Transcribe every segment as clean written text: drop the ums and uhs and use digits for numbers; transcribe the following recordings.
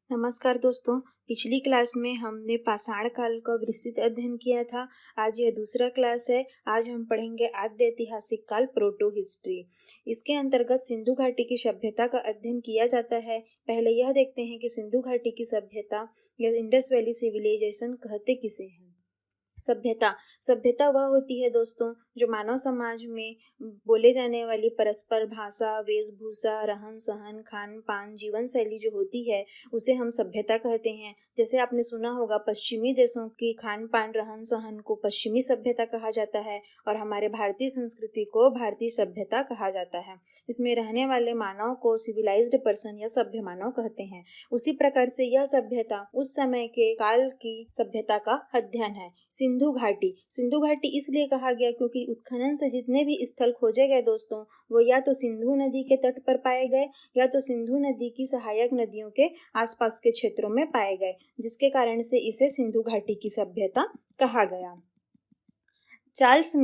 नमस्कार दोस्तों। पिछली क्लास में हमने पाषाण काल का विस्तृत अध्ययन किया था। आज यह दूसरा क्लास है। आज हम पढ़ेंगे आद्य ऐतिहासिक काल, प्रोटो हिस्ट्री। इसके अंतर्गत सिंधु घाटी की सभ्यता का अध्ययन किया जाता है। पहले यह देखते हैं कि सिंधु घाटी की सभ्यता या इंडस वैली सिविलाइजेशन कहते किसे हैं। सभ्यता वह होती है दोस्तों जो मानव समाज में बोले जाने वाली परस्पर भाषा, वेशभूषा, रहन सहन, खान पान, जीवन शैली जो होती है उसे हम सभ्यता कहते हैं। जैसे आपने सुना होगा, पश्चिमी देशों की खान पान, रहन सहन को पश्चिमी सभ्यता कहा जाता है और हमारे भारतीय संस्कृति को भारतीय सभ्यता कहा जाता है। इसमें रहने वाले मानव को सिविलाइज्ड पर्सन या सभ्य मानव कहते हैं। उसी प्रकार से यह सभ्यता उस समय के काल की सभ्यता का अध्ययन है। सिंधु घाटी इसलिए कहा गया क्योंकि उत्खनन से जितने भी स्थल खोजे गए दोस्तों, वो या तो सिंधु नदी के तट पर पाए गए या तो सिंधु नदी की सहायक नदियों के आसपास के क्षेत्रों में पाए गए, जिसके कारण से इसे सिंधु घाटी की सभ्यता कहा गया। चार्ल्स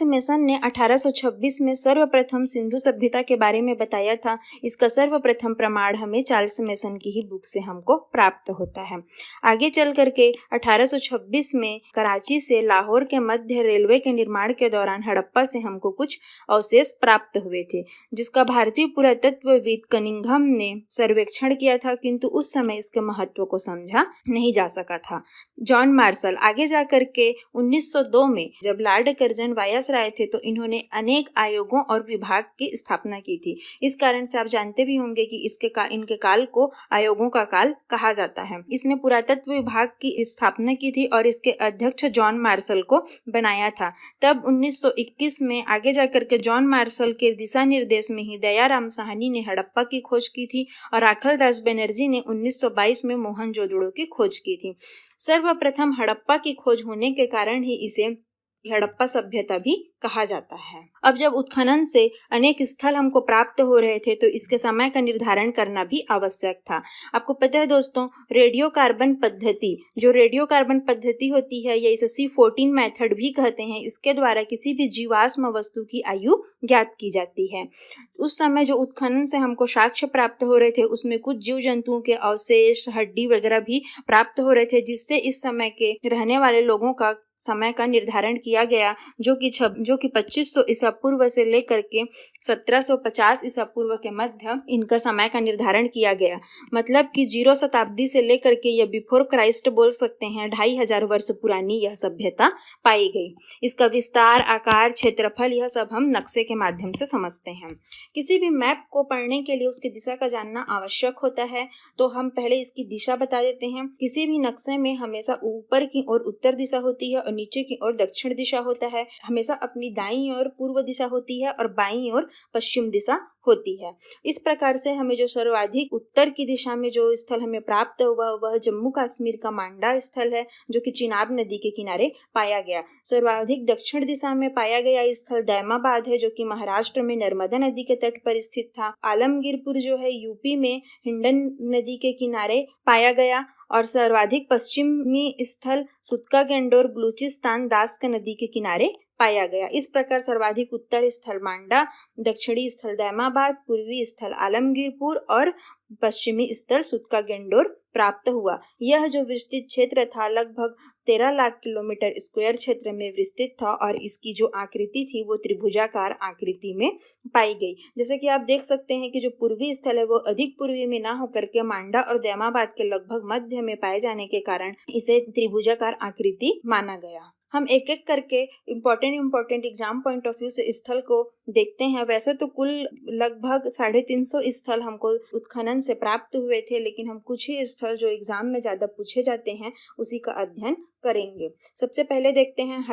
मेसन ने 1826 में सर्वप्रथम सिंधु सभ्यता के बारे में बताया था। इसका सर्वप्रथम प्रमाण हमें चार्ल्स मेसन की ही बुक से हमको प्राप्त होता है। आगे चल करके 1826 में कराची से लाहौर के मध्य रेलवे के निर्माण के दौरान हड़प्पा से हमको कुछ अवशेष प्राप्त हुए थे, जिसका भारतीय पुरातत्वविद कनिंघम ने सर्वेक्षण किया था, किंतु उस समय इसके महत्व को समझा नहीं जा सका था। जॉन मार्शल आगे जाकर के 1902 में जब लॉर्ड कर्जन वायसराय थे तो इन्होंने अनेक आयोगों और विभाग की स्थापना की थी। इस कारण से आप जानते भी होंगे कि इनके काल को आयोगों का काल कहा जाता है। इसने पुरातत्व विभाग की स्थापना की थी और इसके अध्यक्ष जॉन मार्शल को बनाया था। तब 1921 में आगे जाकर के जॉन मार्शल के दिशा निर्देश में ही दयाराम साहनी ने हड़प्पा की खोज की थी और अखिलदास बनर्जी ने 1922 में मोहनजोदड़ो की खोज की थी। सर्वप्रथम हड़प्पा की खोज होने के कारण ही इसे हड़प्पा सभ्यता भी कहा जाता है। अब जब उत्खनन से अनेक स्थल हमको प्राप्त हो रहे थे तो इसके समय का निर्धारण करना भी आवश्यक था। आपको पता है दोस्तों, रेडियो कार्बन पद्धति होती है या इसे C14 मेथड भी कहते हैं। इसके द्वारा किसी भी जीवाश्म वस्तु की आयु ज्ञात की जाती है। उस समय जो उत्खनन से हमको साक्ष्य प्राप्त हो रहे थे उसमें कुछ जीव जंतुओं के अवशेष, हड्डी वगैरह भी प्राप्त हो रहे थे, जिससे इस समय के रहने वाले लोगों का समय का निर्धारण किया गया, जो कि 2500 ईसा पूर्व से लेकर के 1750 ईसा पूर्व के मध्य इनका समय का निर्धारण किया गया। मतलब कि 0 शताब्दी से लेकर के यह बिफोर क्राइस्ट बोल सकते हैं, 2500 वर्ष पुरानी यह सभ्यता पाई गई। इसका विस्तार, आकार, क्षेत्रफल यह सब हम नक्शे के माध्यम से समझते हैं। किसी भी मैप को पढ़ने के लिए उसकी दिशा का जानना आवश्यक होता है, तो हम पहले इसकी दिशा बता देते हैं। किसी भी नक्शे में हमेशा ऊपर की ओर उत्तर दिशा होती है और नीचे की ओर दक्षिण दिशा होता है। हमेशा अपनी दाईं ओर पूर्व दिशा होती है और बाईं ओर पश्चिम दिशा होती है। इस प्रकार से हमें जो सर्वाधिक उत्तर की दिशा में जो स्थल हमें प्राप्त हुआ वह जम्मू कश्मीर का मांडा स्थल है, जो कि चिनाब नदी के किनारे पाया गया। सर्वाधिक दक्षिण दिशा में पाया गया स्थल दैमाबाद है, जो कि महाराष्ट्र में नर्मदा नदी के तट पर स्थित था। आलमगीरपुर जो है यूपी में हिंडन नदी के किनारे पाया गया और सर्वाधिक पश्चिमी स्थल सुतका गेंडोर बलूचिस्तान दास्क नदी के किनारे पाया गया। इस प्रकार सर्वाधिक उत्तर स्थल मांडा, दक्षिणी स्थल दैमाबाद, पूर्वी स्थल आलमगीरपुर और पश्चिमी स्थल सुतका गेंडोर प्राप्त हुआ। यह जो विस्तृत क्षेत्र था लगभग 13 लाख किलोमीटर स्क्वायर क्षेत्र में विस्तृत था और इसकी जो आकृति थी वो त्रिभुजाकार आकृति में पाई गई। जैसे कि आप देख सकते हैं कि जो पूर्वी स्थल है वो अधिक पूर्वी में ना होकर के मांडा और दैमाबाद के लगभग मध्य में पाए जाने के कारण इसे त्रिभुजाकार आकृति माना गया। हम एक एक करके important exam point of view से स्थल को देखते हैं। वैसे तो कुल लगभग 350 स्थल हमको उत्खनन से प्राप्त हुए थे, लेकिन हम कुछ ही स्थल जो एग्जाम में ज़्यादा पूछे जाते हैं उसी का अध्ययन करेंगे। सबसे पहले देखते हैं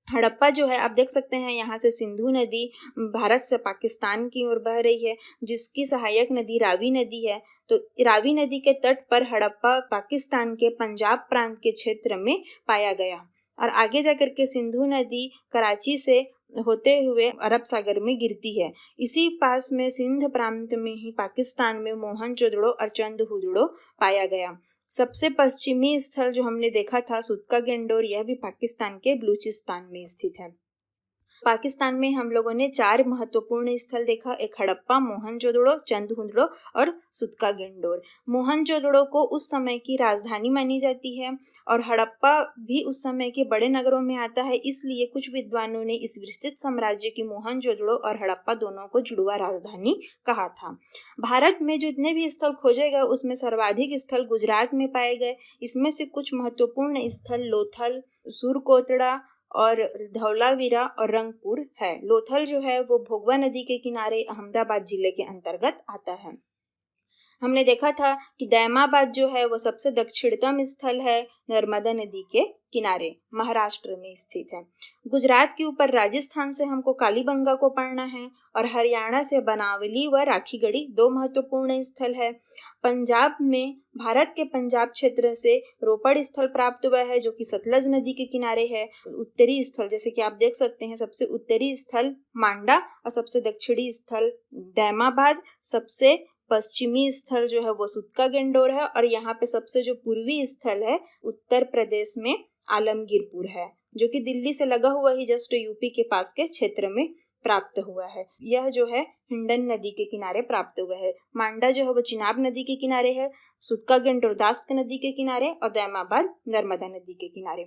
हड़प्पा जो है, आप देख सकते हैं यहाँ से सिंधु नदी भारत से पाकिस्तान की ओर बह रही है, जिसकी सहायक नदी रावी नदी है। तो रावी नदी के तट पर हड़प्पा पाकिस्तान के पंजाब प्रांत के क्षेत्र में पाया गया और आगे जाकर के सिंधु नदी कराची से होते हुए अरब सागर में गिरती है। इसी पास में सिंध प्रांत में ही पाकिस्तान में मोहनजोदड़ो और चंदहुदड़ो पाया गया। सबसे पश्चिमी स्थल जो हमने देखा था सुतका गेंडोर, यह भी पाकिस्तान के बलूचिस्तान में स्थित है। पाकिस्तान में हम लोगों ने 4 महत्वपूर्ण स्थल देखा, एक हड़प्पा, मोहनजोदड़ो, चंदहुदड़ो और सुतका-गिंडोर। मोहनजोदड़ो को उस समय की राजधानी मानी जाती है और हड़प्पा भी उस समय के बड़े नगरों में आता है, इसलिए कुछ विद्वानों ने इस विस्तृत साम्राज्य की मोहनजोदड़ो और हड़प्पा दोनों को जुड़वा राजधानी कहा था। भारत में जितने भी स्थल खोजे गए उसमें सर्वाधिक स्थल गुजरात में पाए गए। इसमें से कुछ महत्वपूर्ण स्थल लोथल, सुरकोटड़ा और धौलावीरा और रंगपुर है। लोथल जो है वो भोगवा नदी के किनारे अहमदाबाद जिले के अंतर्गत आता है। हमने देखा था कि दैमाबाद जो है वो सबसे दक्षिणतम स्थल है, नर्मदा नदी के किनारे महाराष्ट्र में स्थित है। गुजरात के ऊपर राजस्थान से हमको कालीबंगा को पढ़ना है और हरियाणा से बनावली व राखीगढ़ी 2 महत्वपूर्ण स्थल है। पंजाब में भारत के पंजाब क्षेत्र से रोपड़ स्थल प्राप्त हुआ है जो कि सतलज नदी के किनारे है। उत्तरी स्थल जैसे कि आप देख सकते हैं, सबसे उत्तरी स्थल मांडा और सबसे दक्षिणी स्थल दैमाबाद, सबसे पश्चिमी स्थल जो है वो सुतका-गिंडोर है और यहाँ पे सबसे जो पूर्वी स्थल है उत्तर प्रदेश में आलमगीरपुर है, जो कि दिल्ली से लगा हुआ ही जस्ट यूपी के पास के क्षेत्र में प्राप्त हुआ है। यह जो है हिंडन नदी के किनारे प्राप्त हुआ है। मांडा जो है वो चिनाब नदी के किनारे है, सुतका-गिंडोर दास्क नदी के किनारे और दैमाबाद नर्मदा नदी के किनारे।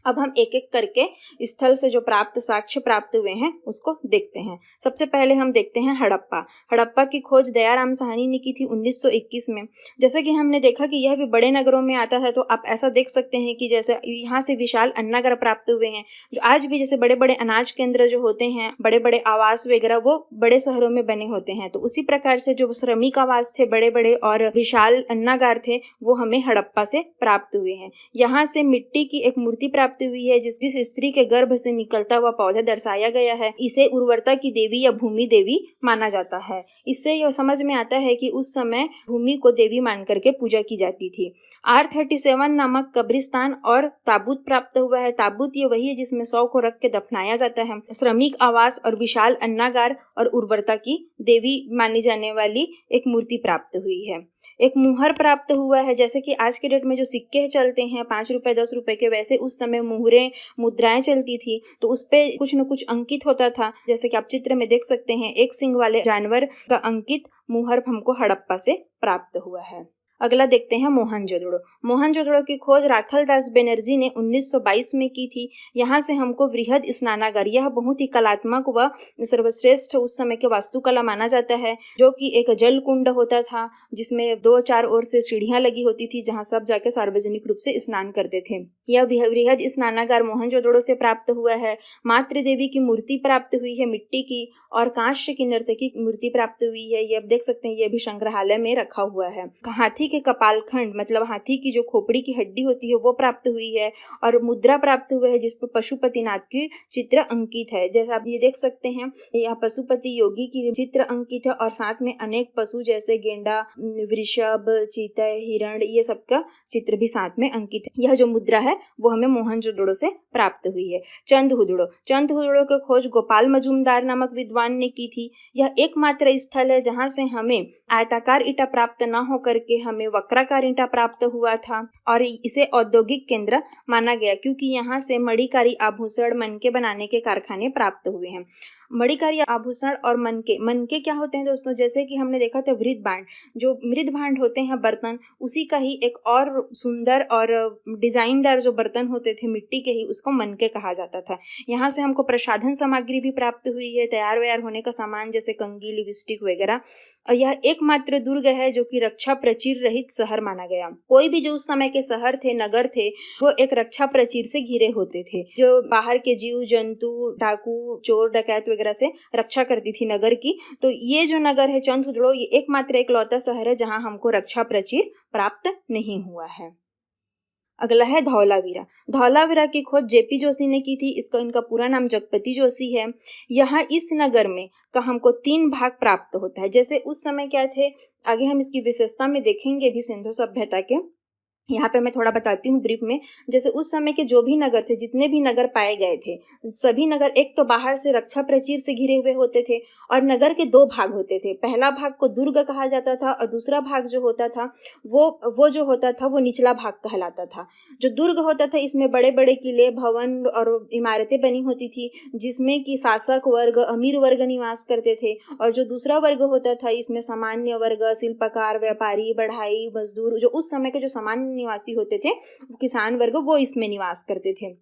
अब हम एक एक करके स्थल से जो प्राप्त साक्ष्य प्राप्त हुए हैं उसको देखते हैं। सबसे पहले हम देखते हैं हड़प्पा। हड़प्पा की खोज दयाराम साहनी ने की थी 1921 में। जैसे कि हमने देखा कि यह भी बड़े नगरों में आता है, तो आप ऐसा देख सकते हैं कि जैसे यहाँ से विशाल अन्नागार प्राप्त हुए हैं, जो आज भी जैसे बड़े बड़े अनाज केंद्र जो होते हैं, बड़े बड़े आवास वगैरह वो बड़े शहरों में बने होते हैं। तो उसी प्रकार से जो श्रमिक आवास थे बड़े बड़े और विशाल अन्नागार थे वो हमें हड़प्पा से प्राप्त हुए हैं। यहाँ से मिट्टी की एक मूर्ति प्राप्त हुई है जिस स्त्री के गर्भ से निकलता हुआ पौधा दर्शाया गया है। इसे उर्वरता की देवी या भूमि देवी माना जाता है। इससे यह समझ में आता है कि उस समय भूमि को देवी मान करके पूजा की जाती थी। R37 नामक कब्रिस्तान और ताबूत प्राप्त हुआ है। ताबूत ये वही है जिसमें 100 को रख के दफनाया जाता है। श्रमिक आवास और विशाल अन्नागार और उर्वरता की देवी मानी जाने वाली एक मूर्ति प्राप्त हुई है। एक मुहर प्राप्त हुआ है। जैसे कि आज के डेट में जो सिक्के चलते हैं 5 रुपए 10 रुपए के, वैसे उस समय मुहरें मुद्राएं चलती थी, तो उस पे कुछ न कुछ अंकित होता था। जैसे कि आप चित्र में देख सकते हैं, एक सिंग वाले जानवर का अंकित मुहर हमको हड़प्पा से प्राप्त हुआ है। अगला देखते हैं मोहनजोदड़ो। मोहनजोदड़ो की खोज राखलदास बनर्जी ने 1922 में की थी। यहाँ से हमको वृहद स्नानागार, यह बहुत ही कलात्मक व सर्वश्रेष्ठ उस समय के वास्तुकला माना जाता है, जो कि एक जल कुंड होता था जिसमें 2-4 ओर से सीढ़ियां लगी होती थी जहाँ सब जाके सार्वजनिक रूप से स्नान करते थे। यह वृहद स्नानागार मोहनजोदड़ो से प्राप्त हुआ है। मातृ देवी की मूर्ति प्राप्त हुई है मिट्टी की, और कांस्य की नर्तकी की मूर्ति प्राप्त हुई है। ये आप देख सकते हैं, ये भी संग्रहालय में रखा हुआ है। हाथी के कपालखंड मतलब हाथी की जो खोपड़ी की हड्डी होती है वो प्राप्त हुई है, और मुद्रा प्राप्त हुआ है जिस पर पशुपतिनाथ की चित्र अंकित है। जैसा आप ये देख सकते हैं, यहाँ पशुपति योगी की चित्र अंकित है और साथ में अनेक पशु जैसे गेंडा, वृषभ, चीता, हिरण, ये सबका चित्र भी साथ में अंकित है। यह जो मुद्रा है वो हमें मोहनजोदड़ो से प्राप्त हुई है। चंदहुदड़ो की खोज गोपाल मजूमदार नामक विद्वान ने की थी। यह एकमात्र स्थल है जहाँ से हमें आयताकार ईंटा प्राप्त न होकर के हमें वक्राकार ईंटा प्राप्त हुआ था, और इसे औद्योगिक केंद्र माना गया क्योंकि यहाँ से मणिकारी आभूषण, मनके बनाने के कारखाने प्राप्त हुए हैं। मणिकारी आभूषण और मनके क्या होते हैं दोस्तों? जैसे कि हमने देखा था मृद भांड, जो मृद भांड होते हैं बर्तन, उसी का ही एक और सुंदर और डिजाइनदार जो बर्तन होते थे मिट्टी के ही, उसको मनके कहा जाता था। यहाँ से हमको प्रसाधन सामग्री भी प्राप्त हुई है, तैयार व्यार होने का सामान जैसे कंघी, लिपस्टिक वगैरह। और यह एकमात्र दुर्ग है जो कि रक्षा प्रचीर रहित शहर माना गया। कोई भी जो उस समय के शहर थे, नगर थे, वो एक रक्षा प्रचीर से घिरे होते थे, जो बाहर के जीव जंतु, डाकू, चोर, डकैत वगैरह से रक्षा करती थी नगर की। तो ये जो नगर है चंदहुदड़ो, ये एकमात्र इकलौता शहर है जहां हमको रक्षा प्रचीर प्राप्त नहीं हुआ है। अगला है धौलावीरा। धौलावीरा की खोज जेपी जोशी ने की थी। इनका पूरा नाम जगपति जोशी है। यहाँ इस नगर में का हमको 3 भाग प्राप्त होता है। जैसे उस समय क्या थे, आगे हम इसकी विशेषता में देखेंगे भी सिंधु सभ्यता के। यहाँ पे मैं थोड़ा बताती हूँ ब्रीफ में। जैसे उस समय के जो भी नगर थे, जितने भी नगर पाए गए थे, सभी नगर एक तो बाहर से रक्षा प्राचीर से घिरे हुए होते थे और नगर के दो भाग होते थे। पहला भाग को दुर्ग कहा जाता था और दूसरा भाग जो होता था वो जो होता था वो निचला भाग कहलाता था। जो दुर्ग होता था इसमें बड़े बड़े किले, भवन और इमारतें बनी होती थी, जिसमें कि शासक वर्ग, अमीर वर्ग निवास करते थे। और जो दूसरा वर्ग होता था इसमें सामान्य वर्ग, शिल्पकार, व्यापारी, बढ़ाई, मजदूर, जो उस समय के जो सामान्य निवासी होते थे, किसान वर्ग, वो इसमें निवास करते थे।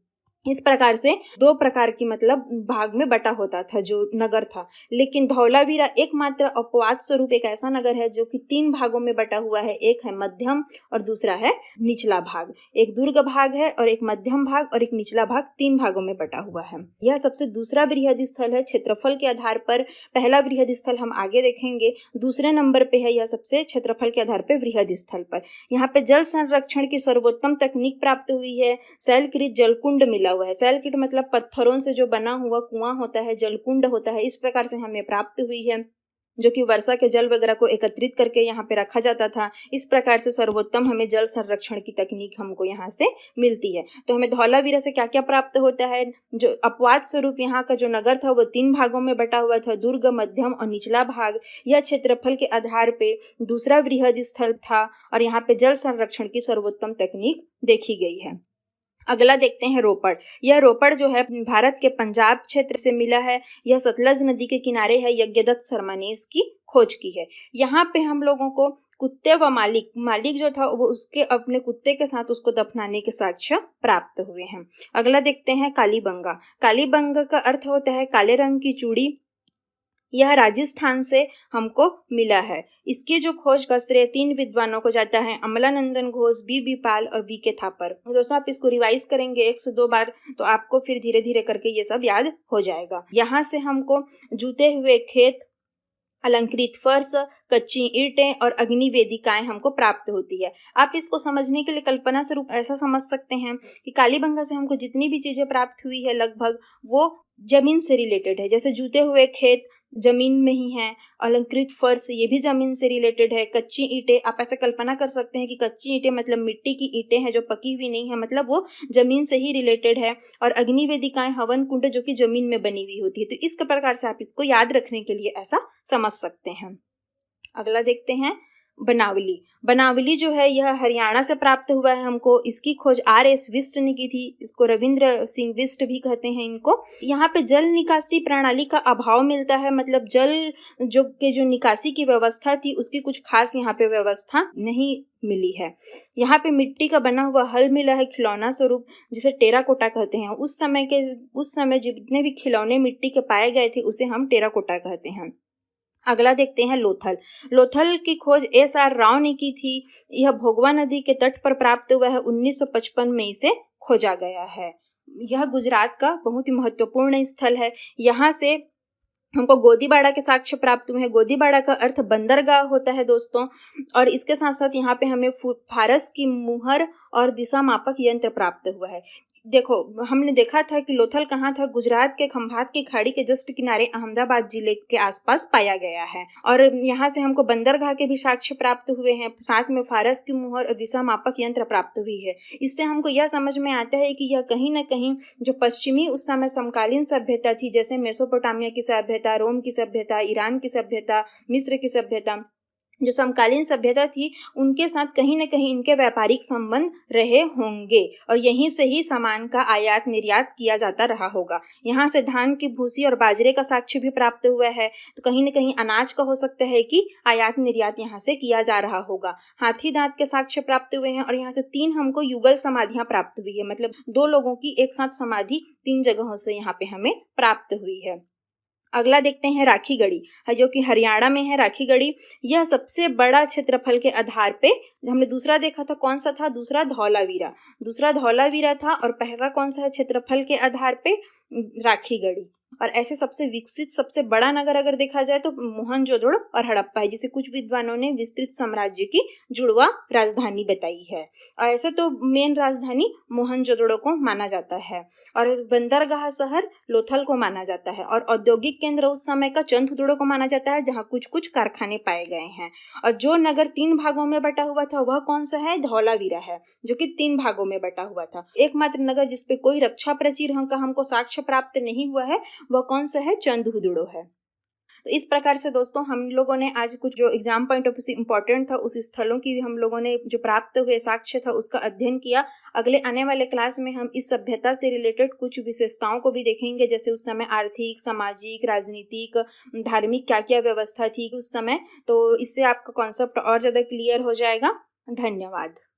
इस प्रकार से दो प्रकार की मतलब भाग में बटा होता था जो नगर था। लेकिन धौलावीरा एकमात्र अपवाद स्वरूप एक ऐसा नगर है जो कि 3 भागों में बटा हुआ है। एक है मध्यम और दूसरा है निचला भाग। एक दुर्ग भाग है और एक मध्यम भाग और एक निचला भाग, 3 भागों में बटा हुआ है। यह सबसे दूसरा वृहद स्थल है क्षेत्रफल के आधार पर। पहला वृहद स्थल हम आगे देखेंगे, दूसरे नंबर पे है यह सबसे क्षेत्रफल के आधार पर वृहद स्थल पर। यहाँ पे जल संरक्षण की सर्वोत्तम तकनीक प्राप्त हुई है। शैलकृत जलकुंड मिला हुआ है। शैलकृत मतलब पत्थरों से जो बना हुआ कुआं होता है, जलकुंड होता है, इस प्रकार से हमें प्राप्त हुई है, जो कि वर्षा के जल वगैरह को एकत्रित करके यहाँ पे रखा जाता था। इस प्रकार से सर्वोत्तम हमें जल संरक्षण की तकनीक हमको यहाँ से मिलती है। तो हमें धौलावीरा से क्या क्या प्राप्त होता है? जो अपवाद स्वरूप यहाँ का जो नगर था वो 3 भागों में बटा हुआ था, दुर्ग, मध्यम और निचला भाग। यह क्षेत्रफल के आधार पे दूसरा वृहद स्थल था और यहाँ पे जल संरक्षण की सर्वोत्तम तकनीक देखी गई है। अगला देखते हैं रोपड़। यह रोपड़ जो है भारत के पंजाब क्षेत्र से मिला है। यह सतलज नदी के किनारे है। यज्ञदत्त शर्मा ने इसकी खोज की है। यहाँ पे हम लोगों को कुत्ते व मालिक जो था वो उसके अपने कुत्ते के साथ उसको दफनाने के साक्ष्य प्राप्त हुए हैं। अगला देखते हैं कालीबंगा। कालीबंगा का अर्थ होता है काले रंग की चूड़ी। यह राजस्थान से हमको मिला है। इसकी जो खोज का श्रेय 3 विद्वानों को जाता है, अमलानंदन घोष, बी पाल और बी थापर। दोस्तों आप इसको रिवाइज करेंगे 1 से 2 बार तो आपको फिर धीरे धीरे करके ये सब याद हो जाएगा। यहाँ से हमको जूते हुए खेत, अलंकृत फर्श, कच्ची ईंटें और अग्नि वेदिकाएं हमको प्राप्त होती है। आप इसको समझने के लिए कल्पना स्वरूप ऐसा समझ सकते हैं कि कालीबंगा से हमको जितनी भी चीजें प्राप्त हुई है लगभग वो जमीन से रिलेटेड है। जैसे जूते हुए खेत जमीन में ही है, अलंकृत फर्श ये भी जमीन से रिलेटेड है, कच्ची ईंटें, आप ऐसे कल्पना कर सकते हैं कि कच्ची ईंटें मतलब मिट्टी की ईंटें हैं जो पकी हुई नहीं है, मतलब वो जमीन से ही रिलेटेड है। और अग्नि वेदिकाएं, हवन कुंड जो कि जमीन में बनी हुई होती है। तो इस प्रकार से आप इसको याद रखने के लिए ऐसा समझ सकते हैं। अगला देखते हैं बनावली। बनावली जो है यह हरियाणा से प्राप्त हुआ है हमको। इसकी खोज R.S. विष्ट ने की थी। इसको रविंद्र सिंह विष्ट भी कहते हैं इनको। यहाँ पे जल निकासी प्रणाली का अभाव मिलता है, मतलब जल जो निकासी की व्यवस्था थी उसकी कुछ खास यहाँ पे व्यवस्था नहीं मिली है। यहाँ पे मिट्टी का बना हुआ हल मिला है खिलौना स्वरूप, जिसे टेराकोटा कहते हैं। उस समय जितने भी खिलौने मिट्टी के पाए गए थे उसे हम टेराकोटा कहते हैं। अगला देखते हैं लोथल। लोथल की खोज S.R. राव ने की थी। यह भोगवा नदी के तट पर प्राप्त हुआ है। 1955 में इसे खोजा गया है। यह गुजरात का बहुत ही महत्वपूर्ण स्थल है। यहाँ से हमको गोदीबाड़ा के साक्ष्य प्राप्त हुए हैं। गोदीबाड़ा का अर्थ बंदरगाह होता है दोस्तों। और इसके साथ साथ यहाँ पे हमें फारस की मुहर और दिशा मापक यंत्र प्राप्त हुआ है। देखो हमने देखा था कि लोथल कहाँ था, गुजरात के खंभात की खाड़ी के जस्ट किनारे अहमदाबाद जिले के आसपास पाया गया है। और यहाँ से हमको बंदरगाह के भी साक्ष्य प्राप्त हुए हैं, साथ में फारस की मुहर और दिशा मापक यंत्र प्राप्त हुई है। इससे हमको यह समझ में आता है कि यह कहीं ना कहीं जो पश्चिमी उस समय समकालीन सभ्यता थी, जैसे मेसोपोटामिया की सभ्यता, रोम की सभ्यता, ईरान की सभ्यता, मिस्र की सभ्यता, जो समकालीन सभ्यता थी उनके साथ कहीं न कहीं इनके व्यापारिक संबंध रहे होंगे और यहीं से ही सामान का आयात निर्यात किया जाता रहा होगा। यहाँ से धान की भूसी और बाजरे का साक्ष्य भी प्राप्त हुआ है। तो कहीं न कहीं अनाज का हो सकता है कि आयात निर्यात यहाँ से किया जा रहा होगा। हाथी दांत के साक्ष्य प्राप्त हुए हैं और यहाँ से 3 हमको युगल समाधियां प्राप्त हुई है, मतलब 2 लोगों की एक साथ समाधि 3 जगहों से यहाँ पे हमें प्राप्त हुई है। अगला देखते हैं राखीगढ़ी, जो कि हरियाणा में है। राखीगढ़ी यह सबसे बड़ा क्षेत्रफल के आधार पे, हमने दूसरा देखा था कौन सा था, दूसरा धौलावीरा था और पहला कौन सा है क्षेत्रफल के आधार पे, राखीगढ़ी। और ऐसे सबसे विकसित सबसे बड़ा नगर अगर देखा जाए तो मोहनजोदड़ो और हड़प्पा है, जिसे कुछ विद्वानों ने विस्तृत साम्राज्य की जुड़वा राजधानी बताई है। और ऐसे तो मेन राजधानी मोहनजोदड़ो को माना जाता है और बंदरगाह शहर लोथल को माना जाता है और औद्योगिक केंद्र उस समय का चंदहुदड़ो को माना जाता है, जहाँ कुछ कुछ कारखाने पाए गए हैं। और जो नगर 3 भागों में बटा हुआ था वह कौन सा है? धौलावीरा है, जो कि 3 भागों में बटा हुआ था। एकमात्र नगर जिसपे कोई रक्षा प्राचीर का हमको साक्ष्य प्राप्त नहीं हुआ है वह कौन सा है? चंदहुदड़ो है। तो इस प्रकार से दोस्तों हम लोगों ने आज कुछ जो exam point of view important था उस स्थलों की हम लोगों ने जो प्राप्त हुए साक्ष्य था उसका अध्ययन किया। अगले आने वाले क्लास में हम इस सभ्यता से रिलेटेड कुछ विशेषताओं को भी देखेंगे, जैसे उस समय आर्थिक, सामाजिक, राजनीतिक, धार्मिक क्या क्या व्यवस्था थी उस समय। तो इससे आपका कॉन्सेप्ट और ज़्यादा क्लियर हो जाएगा। धन्यवाद।